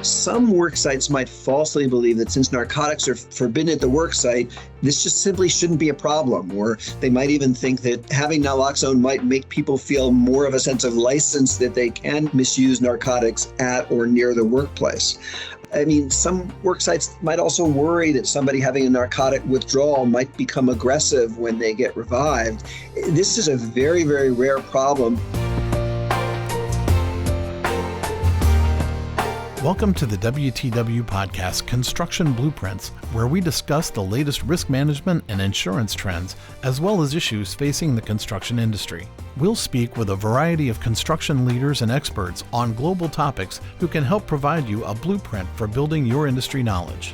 Some work sites might falsely believe that since narcotics are forbidden at the work site, this just simply shouldn't be a problem. Or they might even think that having naloxone might make people feel more of a sense of license that they can misuse narcotics at or near the workplace. I mean, some work sites might also worry that somebody having a narcotic withdrawal might become aggressive when they get revived. This is a very, very rare problem. Welcome to the WTW podcast, Construction Blueprints, where we discuss the latest risk management and insurance trends, as well as issues facing the construction industry. We'll speak with a variety of construction leaders and experts on global topics who can help provide you a blueprint for building your industry knowledge.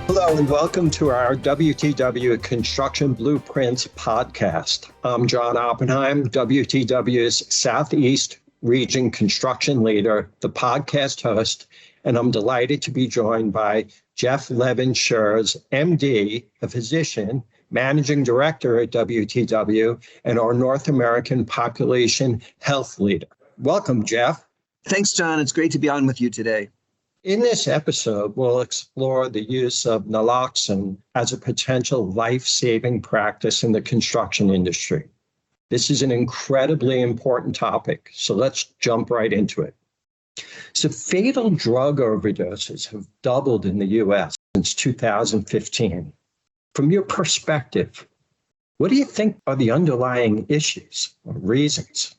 Hello and welcome to our WTW Construction Blueprints podcast. I'm John Oppenheim, WTW's Southeast Region Construction Leader, the podcast host, and I'm delighted to be joined by Jeff Levin Schurz, MD, a physician, Managing Director at WTW, and our North American Population Health Leader. Welcome, Jeff. Thanks, John. It's great to be on with you today. In this episode, we'll explore the use of naloxone as a potential life-saving practice in the construction industry. This is an incredibly important topic, so let's jump right into it. So fatal drug overdoses have doubled in the U.S. since 2015. From your perspective, what do you think are the underlying issues or reasons?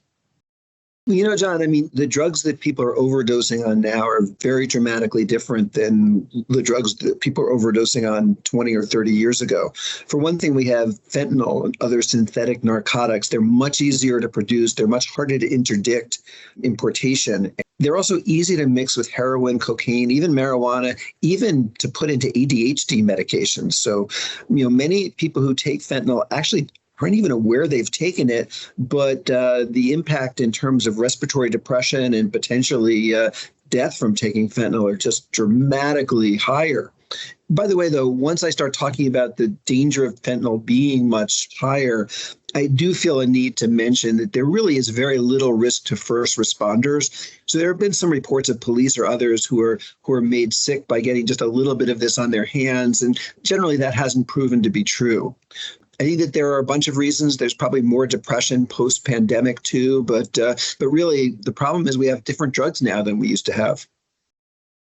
You know, John, I mean, the drugs that people are overdosing on now are very dramatically different than the drugs that people are overdosing on 20 or 30 years ago. For one thing, we have fentanyl and other synthetic narcotics. They're much easier to produce. They're much harder to interdict importation. They're also easy to mix with heroin, cocaine, even marijuana, even to put into ADHD medications. So, many people who take fentanyl actually aren't even aware they've taken it, but the impact in terms of respiratory depression and potentially death from taking fentanyl are just dramatically higher. By the way, though, once I start talking about the danger of fentanyl being much higher, I do feel a need to mention that there really is very little risk to first responders. So there have been some reports of police or others who are made sick by getting just a little bit of this on their hands, and generally that hasn't proven to be true. I think that there are a bunch of reasons. There's probably more depression post-pandemic too, but really the problem is we have different drugs now than we used to have.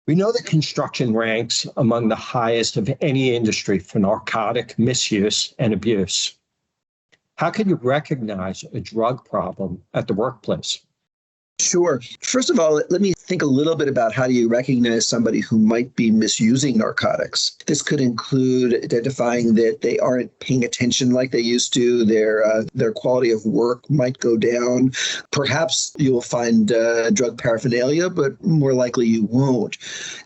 We know that construction ranks among the highest of any industry for narcotic misuse and abuse. How can you recognize a drug problem at the workplace? Sure. First of all, let me think a little bit about how do you recognize somebody who might be misusing narcotics. This could include identifying that they aren't paying attention like they used to. Their quality of work might go down. Perhaps you'll find drug paraphernalia, but more likely you won't.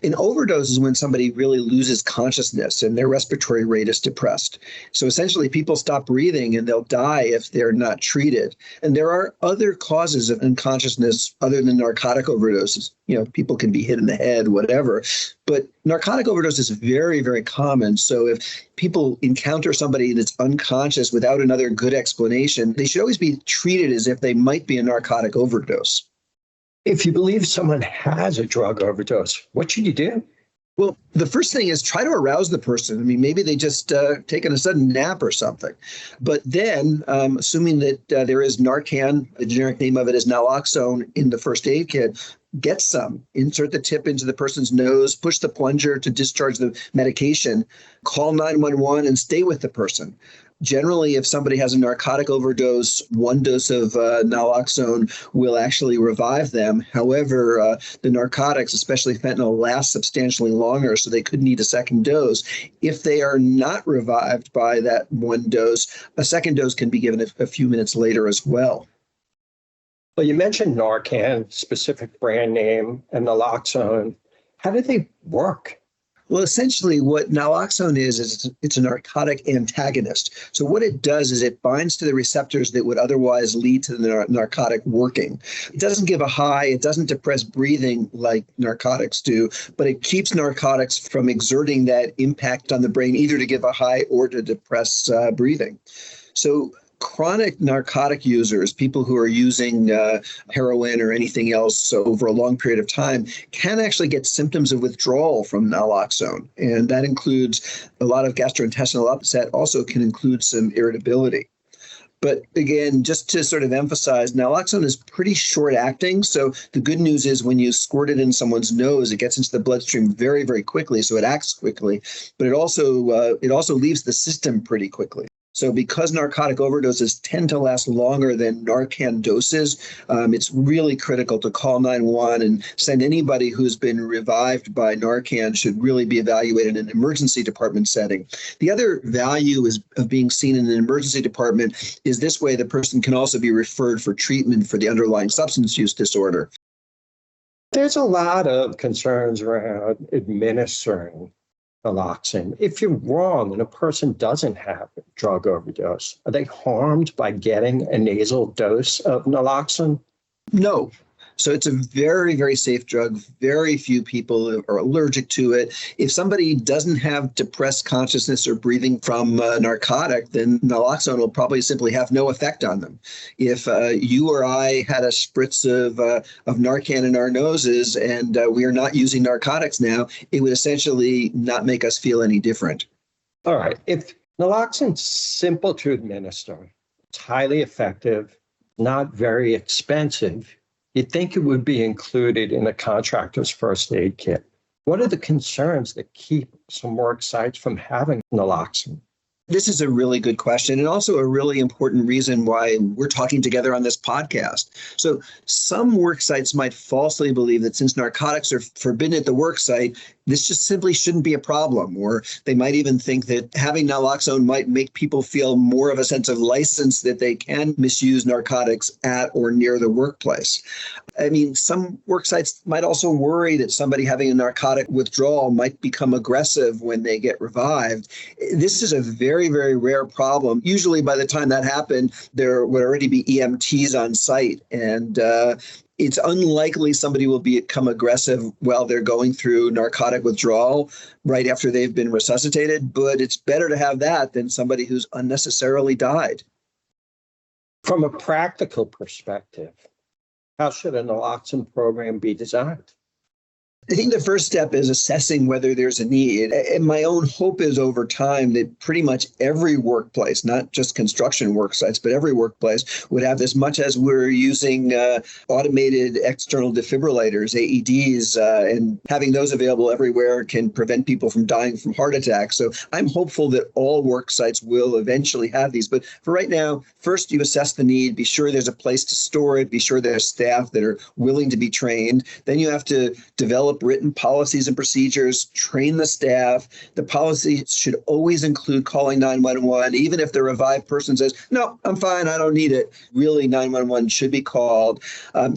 An overdose is when somebody really loses consciousness and their respiratory rate is depressed. So essentially, people stop breathing and they'll die if they're not treated. And there are other causes of unconsciousness other than narcotic overdoses. People can be hit in the head, whatever. But narcotic overdose is very, very common. So if people encounter somebody that's unconscious without another good explanation, they should always be treated as if they might be a narcotic overdose. If you believe someone has a drug overdose, what should you do? Well, the first thing is try to arouse the person. I mean, maybe they just taken a sudden nap or something. But then, assuming that there is Narcan, the generic name of it is naloxone in the first aid kit, get some. Insert the tip into the person's nose, push the plunger to discharge the medication, call 911 and stay with the person. Generally, if somebody has a narcotic overdose, one dose of naloxone will actually revive them. However, the narcotics, especially fentanyl, last substantially longer, so they could need a second dose. If they are not revived by that one dose, a second dose can be given a few minutes later as well. Well, you mentioned Narcan, specific brand name, and naloxone. How do they work? Well, essentially what naloxone is it's a narcotic antagonist. So what it does is it binds to the receptors that would otherwise lead to the narcotic working. It doesn't give a high, it doesn't depress breathing like narcotics do, but it keeps narcotics from exerting that impact on the brain, either to give a high or to depress breathing. So chronic narcotic users, people who are using heroin or anything else over a long period of time, can actually get symptoms of withdrawal from naloxone. And that includes a lot of gastrointestinal upset, also can include some irritability. But again, just to sort of emphasize, naloxone is pretty short acting. So the good news is when you squirt it in someone's nose, it gets into the bloodstream very, very quickly. So it acts quickly, but it also leaves the system pretty quickly. So because narcotic overdoses tend to last longer than Narcan doses, it's really critical to call 911 and send anybody who's been revived by Narcan should really be evaluated in an emergency department setting. The other value of being seen in an emergency department is this way the person can also be referred for treatment for the underlying substance use disorder. There's a lot of concerns around administering naloxone. If you're wrong and a person doesn't have a drug overdose, are they harmed by getting a nasal dose of naloxone? No. So it's a very, very safe drug. Very few people are allergic to it. If somebody doesn't have depressed consciousness or breathing from a narcotic, then naloxone will probably simply have no effect on them. If you or I had a spritz of Narcan in our noses and we are not using narcotics now, it would essentially not make us feel any different. All right. If naloxone's simple to administer, it's highly effective, not very expensive, you'd think it would be included in a contractor's first aid kit. What are the concerns that keep some work sites from having naloxone? This is a really good question, and also a really important reason why we're talking together on this podcast. So some work sites might falsely believe that since narcotics are forbidden at the work site, this just simply shouldn't be a problem. Or they might even think that having naloxone might make people feel more of a sense of license that they can misuse narcotics at or near the workplace. I mean, some work sites might also worry that somebody having a narcotic withdrawal might become aggressive when they get revived. This is a very, very rare problem. Usually by the time that happened, there would already be EMTs on site. And it's unlikely somebody will become aggressive while they're going through narcotic withdrawal right after they've been resuscitated. But it's better to have that than somebody who's unnecessarily died. From a practical perspective, how should a naloxone program be designed? I think the first step is assessing whether there's a need. And my own hope is over time that pretty much every workplace, not just construction work sites, but every workplace would have this, much as we're using automated external defibrillators, AEDs, and having those available everywhere can prevent people from dying from heart attacks. So I'm hopeful that all work sites will eventually have these. But for right now, first you assess the need, be sure there's a place to store it, be sure there's staff that are willing to be trained. Then you have to develop written policies and procedures, train the staff. The policy should always include calling 911, even if the revived person says, no, I'm fine, I don't need it. Really, 911 should be called.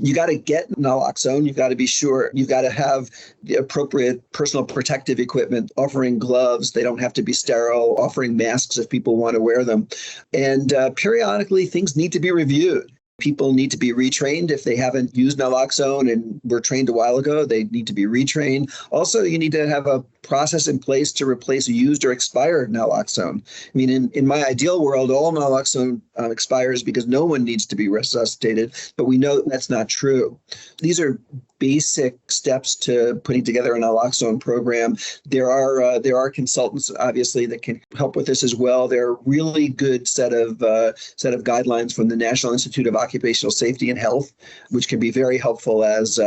You got to get naloxone. You've got to be sure. You've got to have the appropriate personal protective equipment, offering gloves. They don't have to be sterile, offering masks if people want to wear them. And periodically, things need to be reviewed. People need to be retrained if they haven't used naloxone and were trained a while ago. They need to be retrained. Also, you need to have a process in place to replace used or expired naloxone. I mean, in my ideal world, all naloxone expires because no one needs to be resuscitated, but we know that's not true. These are basic steps to putting together a naloxone program. There are consultants, obviously, that can help with this as well. There are a really good set of guidelines from the National Institute of Occupational Safety and Health, which can be very helpful as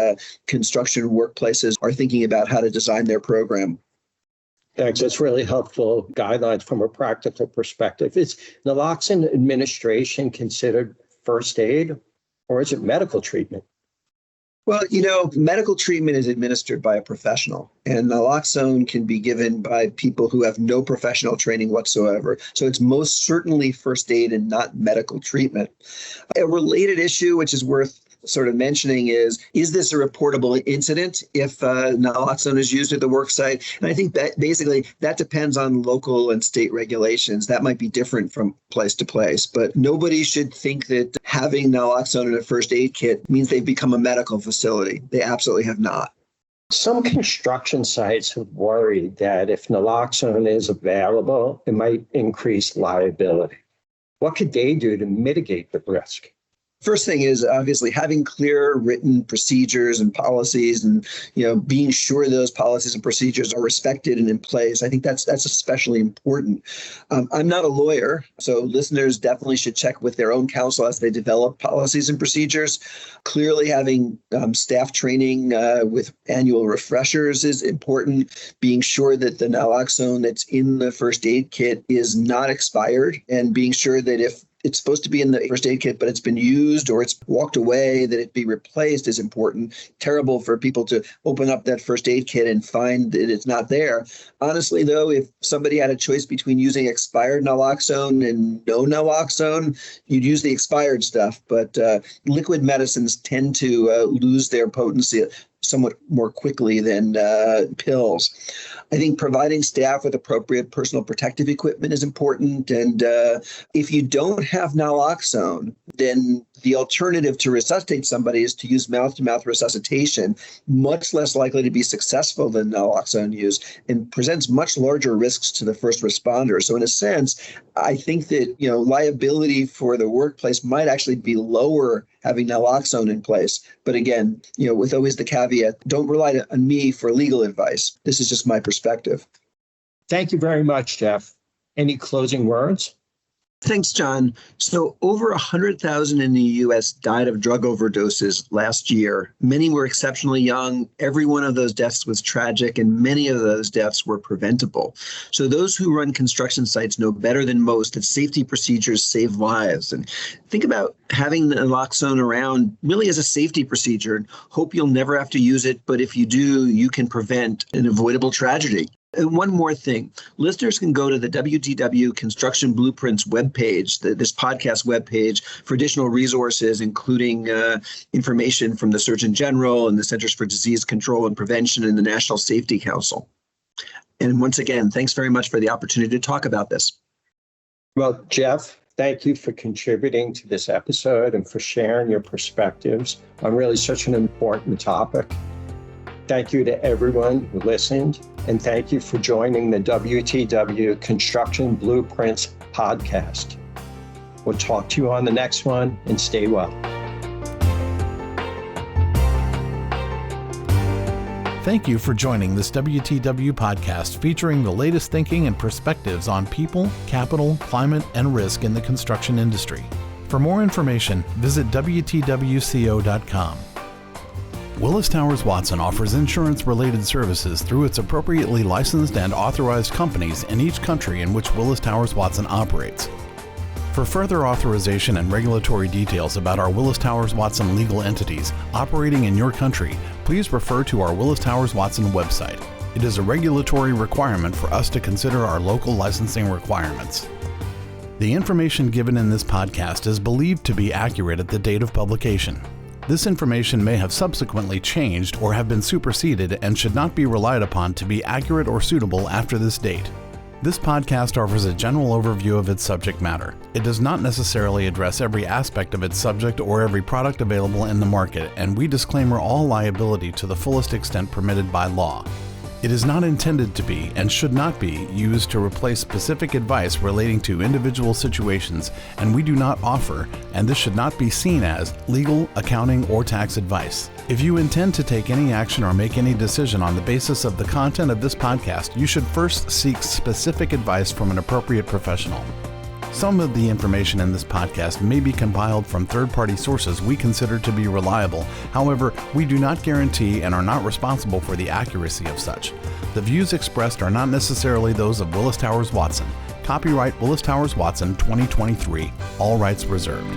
construction workplaces are thinking about how to design their program. Thanks. That's really helpful guidelines from a practical perspective. Is naloxone administration considered first aid, or is it medical treatment? Well, medical treatment is administered by a professional, and naloxone can be given by people who have no professional training whatsoever. So it's most certainly first aid and not medical treatment. A related issue, which is worth sort of mentioning, is this a reportable incident if naloxone is used at the work site? And I think that basically that depends on local and state regulations. That might be different from place to place, but nobody should think that having naloxone in a first aid kit means they've become a medical facility. They absolutely have not. Some construction sites have worried that if naloxone is available, it might increase liability. What could they do to mitigate the risk? First thing is obviously having clear written procedures and policies and, being sure those policies and procedures are respected and in place. I think that's especially important. I'm not a lawyer, so listeners definitely should check with their own counsel as they develop policies and procedures. Clearly having staff training with annual refreshers is important. Being sure that the naloxone that's in the first aid kit is not expired, and being sure that if it's supposed to be in the first aid kit, but it's been used or it's walked away, that it be replaced is important. Terrible for people to open up that first aid kit and find that it's not there. Honestly, though, if somebody had a choice between using expired naloxone and no naloxone, you'd use the expired stuff. But liquid medicines tend to lose their potency somewhat more quickly than pills. I think providing staff with appropriate personal protective equipment is important. And if you don't have naloxone, then the alternative to resuscitate somebody is to use mouth-to-mouth resuscitation, much less likely to be successful than naloxone use, and presents much larger risks to the first responder. So in a sense, I think that, liability for the workplace might actually be lower having naloxone in place. But again, with always the caveat, don't rely on me for legal advice. This is just my perspective. Thank you very much, Jeff. Any closing words? Thanks, John. So over 100,000 in the U.S. died of drug overdoses last year. Many were exceptionally young. Every one of those deaths was tragic, and many of those deaths were preventable. So those who run construction sites know better than most that safety procedures save lives. And think about having naloxone around really as a safety procedure, and hope you'll never have to use it. But if you do, you can prevent an avoidable tragedy. And one more thing, listeners can go to the WTW Construction Blueprints webpage, this podcast webpage, for additional resources, including information from the Surgeon General and the Centers for Disease Control and Prevention and the National Safety Council. And once again, thanks very much for the opportunity to talk about this. Well, Jeff, thank you for contributing to this episode and for sharing your perspectives on really such an important topic. Thank you to everyone who listened, and thank you for joining the WTW Construction Blueprints podcast. We'll talk to you on the next one, and stay well. Thank you for joining this WTW podcast featuring the latest thinking and perspectives on people, capital, climate, and risk in the construction industry. For more information, visit WTWCO.com. Willis Towers Watson offers insurance-related services through its appropriately licensed and authorized companies in each country in which Willis Towers Watson operates. For further authorization and regulatory details about our Willis Towers Watson legal entities operating in your country, please refer to our Willis Towers Watson website. It is a regulatory requirement for us to consider our local licensing requirements. The information given in this podcast is believed to be accurate at the date of publication. This information may have subsequently changed or have been superseded and should not be relied upon to be accurate or suitable after this date. This podcast offers a general overview of its subject matter. It does not necessarily address every aspect of its subject or every product available in the market, and we disclaimer all liability to the fullest extent permitted by law. It is not intended to be and should not be used to replace specific advice relating to individual situations, and we do not offer, and this should not be seen as, legal, accounting, or tax advice. If you intend to take any action or make any decision on the basis of the content of this podcast, you should first seek specific advice from an appropriate professional. Some of the information in this podcast may be compiled from third-party sources we consider to be reliable. However, we do not guarantee and are not responsible for the accuracy of such. The views expressed are not necessarily those of Willis Towers Watson. Copyright Willis Towers Watson 2023. All rights reserved.